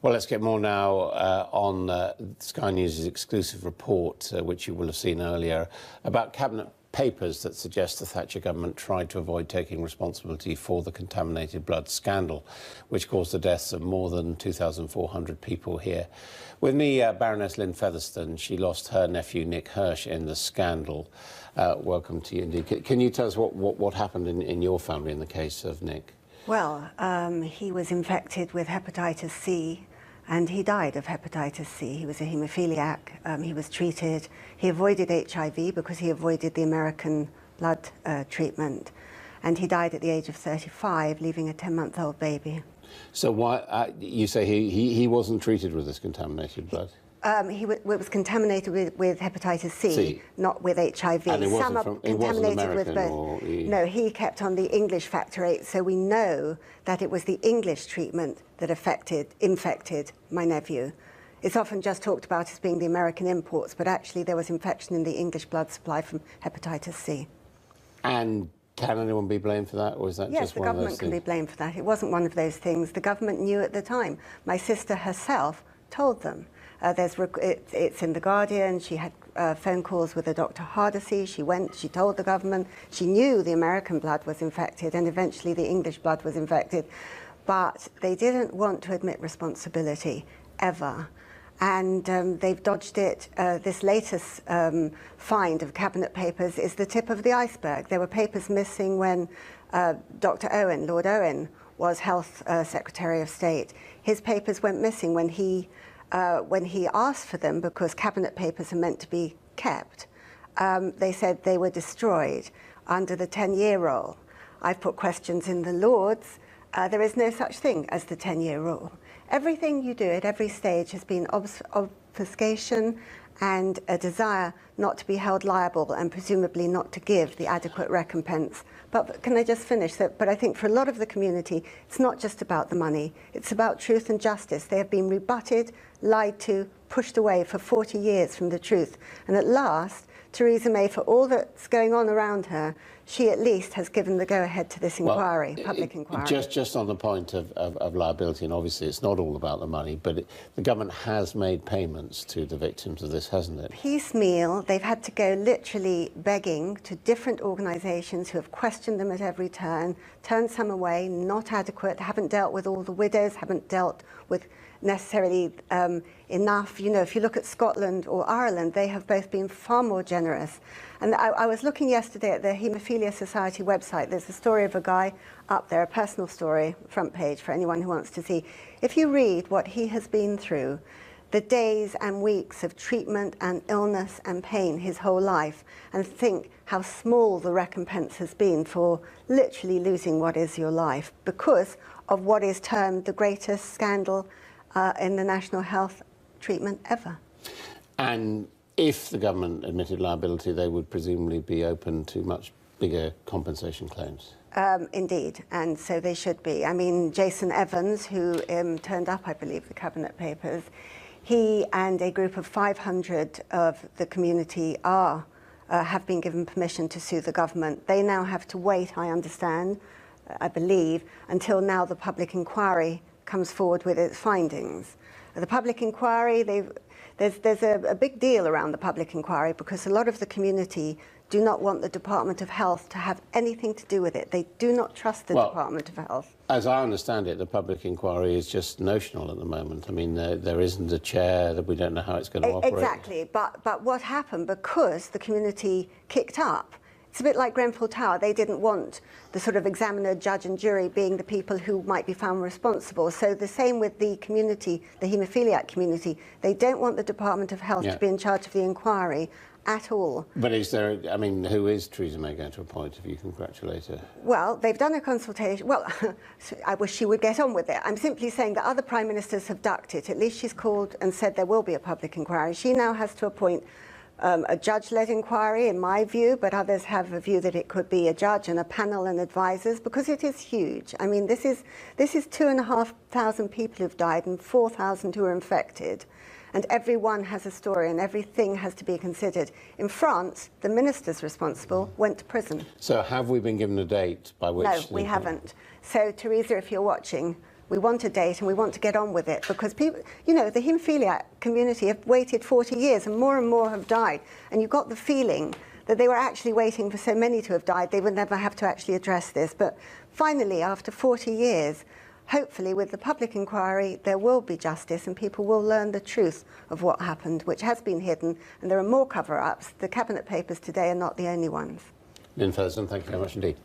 Well, let's get more now on Sky News' exclusive report, which you will have seen earlier, about cabinet papers that suggest the Thatcher government tried to avoid taking responsibility for the contaminated blood scandal, which caused the deaths of more than 2,400 people here. With me, Baroness Lynne Featherstone. She lost her nephew, Nick Hirsch, in the scandal. Welcome to you, indeed. Can you tell us what happened in your family in the case of Nick? Well, he was infected with Hepatitis C, and he died of Hepatitis C. He was a haemophiliac. He was treated. He avoided HIV because he avoided the American blood treatment. And he died at the age of 35, leaving a 10-month-old baby. So why, you say he wasn't treated with this contaminated blood? He was contaminated with Hepatitis C, not with HIV. And it wasn't Some are contaminated with both. No, he kept on the English Factor VIII, so we know that it was the English treatment that infected my nephew. It's often just talked about as being the American imports, but actually there was infection in the English blood supply from Hepatitis C. And can anyone be blamed for that, or is that yes, just one of those things? Yes, the government can be blamed for that. It wasn't one of those things. The government knew at the time. My sister herself told them. It's in The Guardian. She had phone calls with a Dr. Hardesty. She went, she told the government. She knew the American blood was infected and eventually the English blood was infected. But they didn't want to admit responsibility, ever. And they've dodged it. This latest find of cabinet papers is the tip of the iceberg. There were papers missing when Dr. Owen, Lord Owen, was Health Secretary of State. His papers went missing when he asked for them, because cabinet papers are meant to be kept. They said they were destroyed under the 10-year rule. I've put questions in the Lords. There is no such thing as the 10-year rule. Everything you do at every stage has been obfuscation and a desire not to be held liable and presumably not to give the adequate recompense. But can I just finish that? But I think for a lot of the community, it's not just about the money. It's about truth and justice. They have been rebutted, lied to, pushed away for 40 years from the truth. And at last, Theresa May, for all that's going on around her, she at least has given the go-ahead to this inquiry, public inquiry. Just on the point of liability, and obviously it's not all about the money, but the government has made payments to the victims of this, hasn't it? Piecemeal. They've had to go literally begging to different organisations who have questioned them at every turn, turned some away, not adequate, haven't dealt with all the widows, haven't dealt with necessarily enough. You know, if you look at Scotland or Ireland, they have both been far more generous. And I was looking yesterday at the Haemophilia Society website. There's a story of a guy up there, a personal story, front page for anyone who wants to see. If you read what he has been through, the days and weeks of treatment and illness and pain his whole life, and think how small the recompense has been for literally losing what is your life because of what is termed the greatest scandal in the national health treatment ever. And if the government admitted liability, they would presumably be open to much bigger compensation claims. Indeed, and so they should be. I mean, Jason Evans, who turned up, I believe, the cabinet papers, he and a group of 500 of the community have been given permission to sue the government. They now have to wait, I understand, I believe, until now the public inquiry comes forward with its findings. The public inquiry, there's a big deal around the public inquiry because a lot of the community do not want the Department of Health to have anything to do with it. They do not trust the Department of Health. As I understand it, the public inquiry is just notional at the moment. I mean, there isn't a chair, that we don't know how it's going to operate. Exactly, but what happened, because the community kicked up, it's a bit like Grenfell Tower. They didn't want the sort of examiner, judge and jury being the people who might be found responsible. So the same with the community, the haemophiliac community. They don't want the Department of Health to be in charge of the inquiry at all. But is there, I mean, who is Theresa May going to appoint, if you congratulate her? Well, they've done a consultation. Well, I wish she would get on with it. I'm simply saying that other prime ministers have ducked it. At least she's called and said there will be a public inquiry. She now has to appoint a judge-led inquiry, in my view, but others have a view that it could be a judge and a panel and advisors, because it is huge. I mean, this is 2,500 people who've died and 4,000 who are infected, and everyone has a story and everything has to be considered. In France, the ministers responsible went to prison. So have we been given a date by which... No, we haven't. So, Theresa, if you're watching, We want a date and we want to get on with it, because people, you know, the haemophiliac community have waited 40 years and more have died. And you got the feeling that they were actually waiting for so many to have died, they would never have to actually address this. But finally, after 40 years, hopefully with the public inquiry, there will be justice and people will learn the truth of what happened, which has been hidden, and there are more cover-ups. The Cabinet Papers today are not the only ones. Lynne Featherstone, thank you very much indeed.